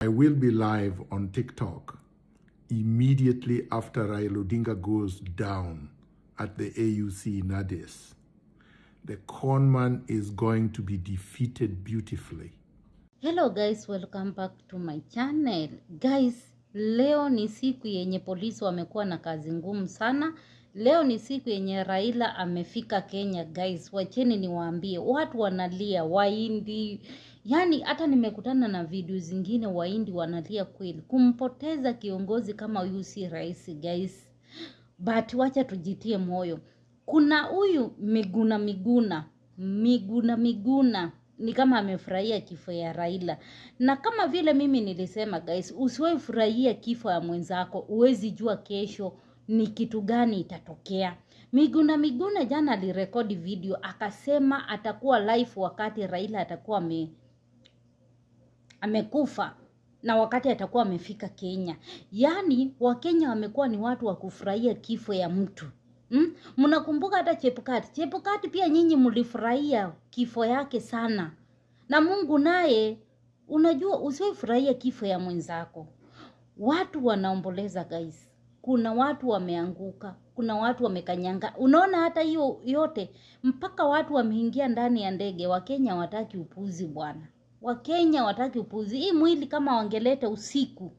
I will be live on TikTok immediately after Raila Odinga goes down at the AUC Nades. The conman is going to be defeated beautifully. Hello guys, welcome back to my channel. Guys, leo ni siku yenye polisi wamekuwa na kazi ngumu sana. Leo ni siku yenye Raila amefika Kenya guys. Wacheni niwaambie, watu wanalia, Wahindi. Yani hata nimekutana na video zingine Wahindi wanalia kweli. Kumpoteza kiongozi kama huyu si rahisi guys. But wacha tujitie moyo. Kuna huyu Miguna ni kama amefurahia kifo ya Raila. Na kama vile mimi nilisema guys, usiwahi furahia kifo ya mwenzako, huwezi jua kesho ni kitu gani itatokea. Miguna jana alirekodi video akasema atakuwa live wakati Raila atakuwa amekufa na wakati atakuwa amefika Kenya. Yani Wakenya wamekuwa ni watu wa kufurahia kifo ya mtu. Mnakumbuka hata Chebukati pia nyinyi mlifurahia kifo yake sana. Na Mungu naye, unajua usifurahie kifo ya mwenzako. Watu wanaomboleza guys. Kuna watu wameanguka, kuna watu wamekanyanga. Unaona hata hiyo yote mpaka watu wameingia ndani ya ndege. Wakenya hawataki upuzi bwana. Wakenya hawataki upuzi. Hii mwili kama wangeleta usiku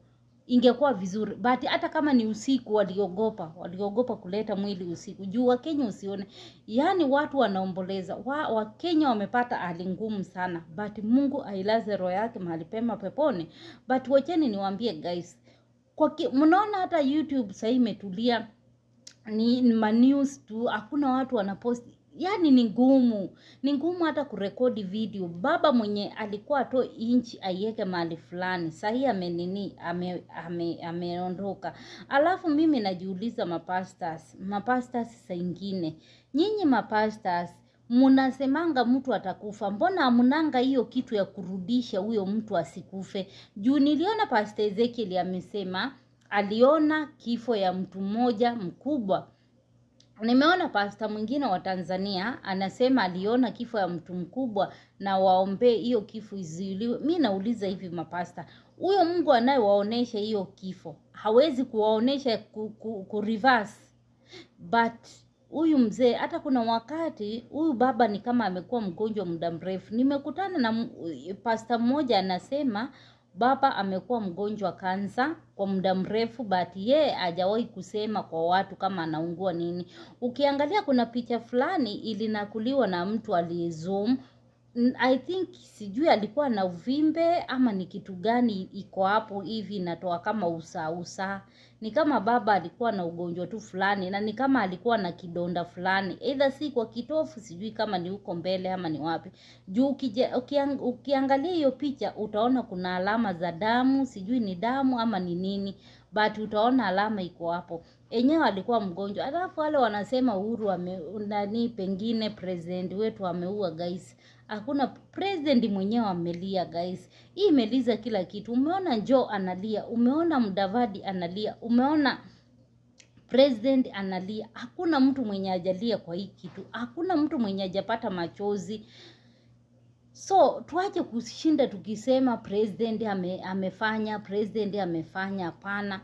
ingekuwa vizuri, but hata kama ni usiku waliogopa kuleta mwili usiku juu Wakenya usione. Yani watu wanaomboleza, Wakenya wamepata hali ngumu sana, but Mungu ailaze roho yake mahali pema peponi. But wacheni niwaambie guys, mnaona hata YouTube sasa imetulia, ni news tu, hakuna watu wanaposti. Yani ni ngumu hata kurekodi video. Baba mwenye alikuwa to inchi aiweke mahali fulani, sahi ameondoka. Alafu mimi najiuliza mapastors saingine, nyinyi mapastors munasemanga mtu atakufa, mbona amunanga hiyo kitu ya kurudisha huyo mtu asikufe? Juu niliona Pastor Ezekiel amesema aliona kifo ya mtu mmoja mkubwa. Nimeona pastor mwingine wa Tanzania anasema aliona kifo ya mtu mkubwa na waombe hiyo kifo izuiliwe. Mimi nauliza hivi mapasta, huyo Mungu anayewaonesha hiyo kifo hawezi kuwaonesha ku reverse? But huyu mzee, hata kuna wakati huyu baba ni kama amekuwa mgonjwa muda mrefu. Nimekutana na pastor mmoja anasema baba amekuwa mgonjwa kansa kwa muda mrefu, but hajawahi kusema kwa watu kama anaungua nini. Ukiangalia kuna picha fulani ilinakuliwa na mtu aliyezoom. I think sijui alikuwa na uvimbe ama ni kitu gani iko hapo hivi inatoa kama usa. Ni kama baba alikuwa na ugonjwa tu fulani, na ni kama alikuwa na kidonda fulani. Either si kwa kitofu, sijui kama ni huko mbele ama ni wapi. Juu ukiangalia hiyo picha utaona kuna alama za damu, sijui ni damu ama ni nini, but utaona alama iko hapo. Enyewe alikuwa mgonjwa. Alafu wale wanasema Uhuru pengine president wetu ameua guys. Hakuna president mwenyewe amelia guys. Hii imeliza kila kitu. Umeona Joe analia, umeona Mudavadi analia, umeona president analia. Hakuna mtu mwenye hajalia kwa hii kitu. Hakuna mtu mwenye hajapata machozi. So tuache kushinda tukisema president amefanya, hapana.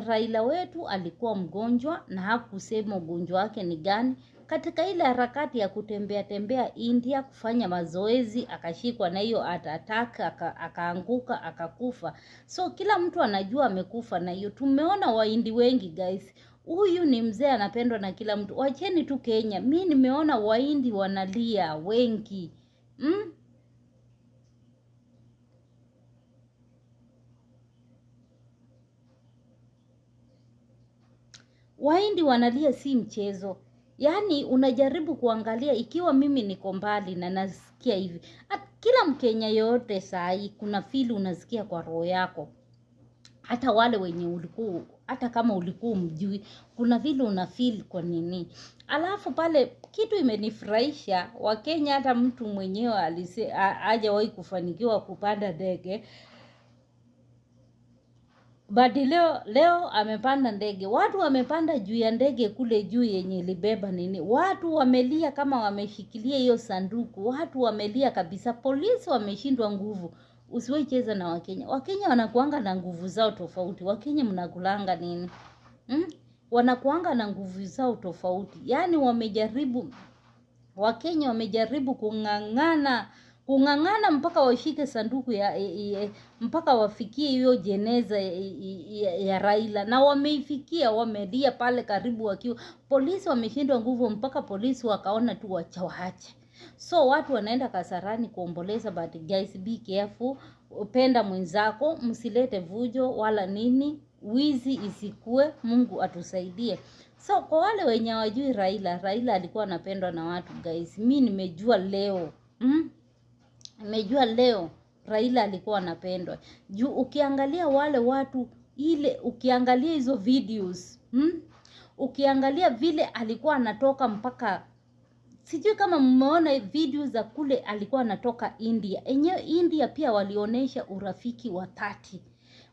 Raila wetu alikuwa mgonjwa na hakusema ugonjwa wake ni gani. Katika ile harakati ya kutembea India kufanya mazoezi akashikwa na hiyo attack, akaanguka akakufa. So kila mtu anajua amekufa na hiyo. Tumeona Wahindi wengi guys. Huyu ni mzee anapendwa na kila mtu. Wacheni tu Kenya. Mimi nimeona Wahindi wanalia wengi. Wahindi wanalia si mchezo. Yani unajaribu kuangalia, ikiwa mimi niko mbali na nasikia hivi. Kila Mkenya yote sahi kuna feel unasikia kwa roho yako. Hata wale wenye hata kama ulikuwa mjui, kuna vile una feel kwa nini. Alafu pale kitu imenifurahisha, Wakenya hata mtu mwenyewe hajawahi kufanikiwa kupanda ndege. But leo amepanda ndege. Watu wamepanda juu ya ndege kule juu yenye libeba nini. Watu wamelia kama wameshikilia hiyo sanduku. Watu wamelia kabisa. Polisi wameshindwa nguvu. usiwahi cheza na Wakenya. Wakenya wanakuanga na nguvu zao tofauti. Wakenya mnakulanga nini? Wanakuanga na nguvu zao tofauti. Yaani Wakenya wamejaribu kung'ang'ana mpaka washike sanduku mpaka wafikie hiyo jeneza ya Raila, na wameifikia. Wamelia pale karibu wakiwa polisi wameshindwa nguvu, mpaka polisi wakaona tu waache. So watu wanaenda Kasarani kuomboleza, but guys, be careful. Upenda mwenzako, msilete vujo wala nini, wizi isikue. Mungu atusaidie. So kwa wale wenye wajui Raila alikuwa anapendwa na watu guys. Mimi nimejua leo. Nimejua leo Raila alikuwa anapendwa. Juu ukiangalia wale watu ukiangalia hizo videos, ukiangalia vile alikuwa anatoka, mpaka sijui kama mmeona video za kule alikuwa anatoka India. Enyewe India pia walionesha urafiki wa 30.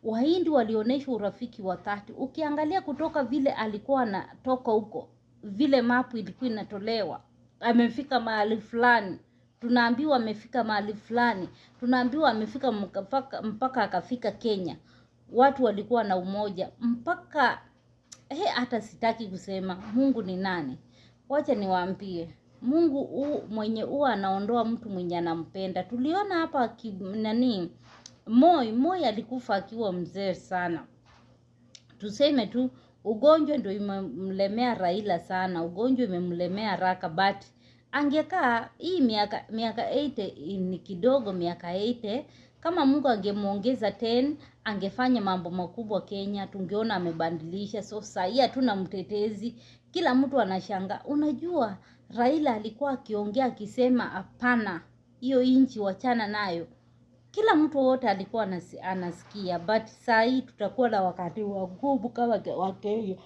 Wahindi walionesha urafiki wa 30. Ukiangalia kutoka vile alikuwa anatoka huko, vile mapu ilikuwa inatolewa, amefika mahali fulani, tunaambiwa amefika mahali fulani, tunaambiwa amefika mpaka akafika Kenya. Watu walikuwa na umoja mpaka hata sitaki kusema Mungu ni nani. Wacha niwaambie, Mungu mwenye huwa anaondoa mtu mwenye anampenda. Tuliona hapa Moi alikufa akiwa mzee sana. Tuseme tu ugonjwa ndio imemlemea Raila sana. Ugonjwa imemlemea haraka, but angekaa hii miaka 80 ni kidogo. Miaka 80 kama Mungu angemuongeza 10, angefanya mambo makubwa Kenya. Tungeona amebandilisha. So sasa hatuna mtetezi. Kila mtu anashanga. Unajua Raila alikuwa akiongea akisema hapana, hiyo inchi wachana nayo. Kila mtu wote alikuwa anasikia, but sasa tutakuwa na wakati wagumu kama Wakenya.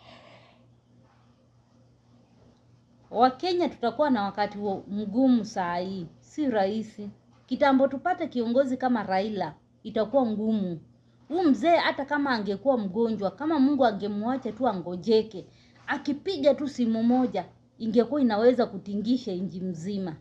Wakenya tutakuwa na wakati mgumu sasa. Si rahisi. Kitambo tupate kiongozi kama Raila itakuwa ngumu. Mzee hata kama angekuwa mgonjwa, kama Mungu angemwacha tu angojeke, akipiga tu simu moja ingekuwa inaweza kutingisha nchi mzima.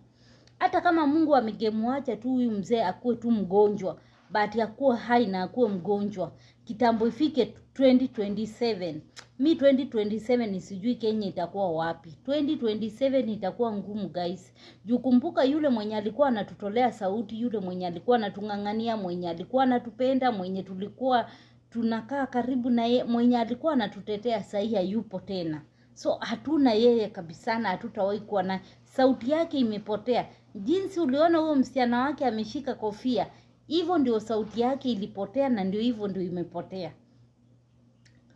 Hata kama Mungu amegemwacha tu huyu mzee akuwe tu mgonjwa, but akuwe hai na akuwe mgonjwa, kitambo ifike 2027. 2027 sijui Kenya itakuwa wapi. 2027 itakuwa ngumu guys. Jukumbuka yule mwenye alikuwa anatutolea sauti, yule mwenye alikuwa anatungangania, mwenye alikuwa anatupenda, mwenye tulikuwa tunakaa karibu na yeye, mwenye alikuwa anatutetea, sasa hayupo tena. So hatuna yeye kabisa, na hatutawahi kuwa na sauti yake imepotea. Jinsi uliona huyo msichana wake ameshika kofia, hivyo ndio sauti yake ilipotea, na ndio hivyo ndio imepotea.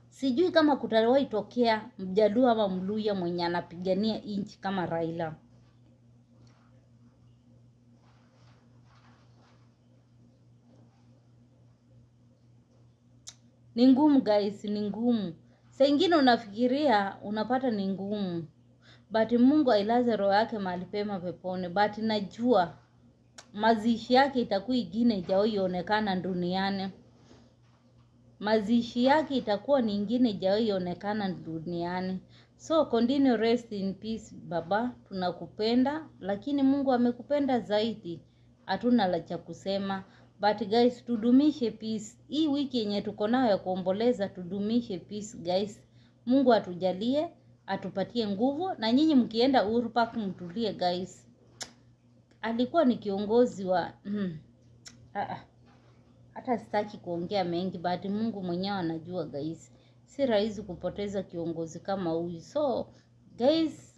Sijui kama kutawahi tokea Mjaluo ama Mluya mwenye anapigania inchi kama Raila. Ni ngumu guys, ni ngumu. Saa ingine unafikiria unapata ni ngumu, but Mungu ailaze roho yake mahali pema peponi. But najua mazishi yake itakuwa ingine ijawahi onekana duniani. Mazishi yake itakuwa ni ingine ijawahi onekana duniani. So continue, rest in peace baba. Tunakupenda, lakini Mungu amekupenda zaidi. Hatuna la cha kusema. But guys, tudumishe peace. Hii wiki yenye tuko nayo ya kuomboleza, tudumishe peace guys. Mungu atujalie, atupatie nguvu, na nyinyi mkienda Uhuru Park mtulie guys. Alikuwa ni kiongozi wa hata sitaki kuongea mengi, but Mungu mwenyewe anajua guys. Si rahisi kupoteza kiongozi kama huyu. So guys,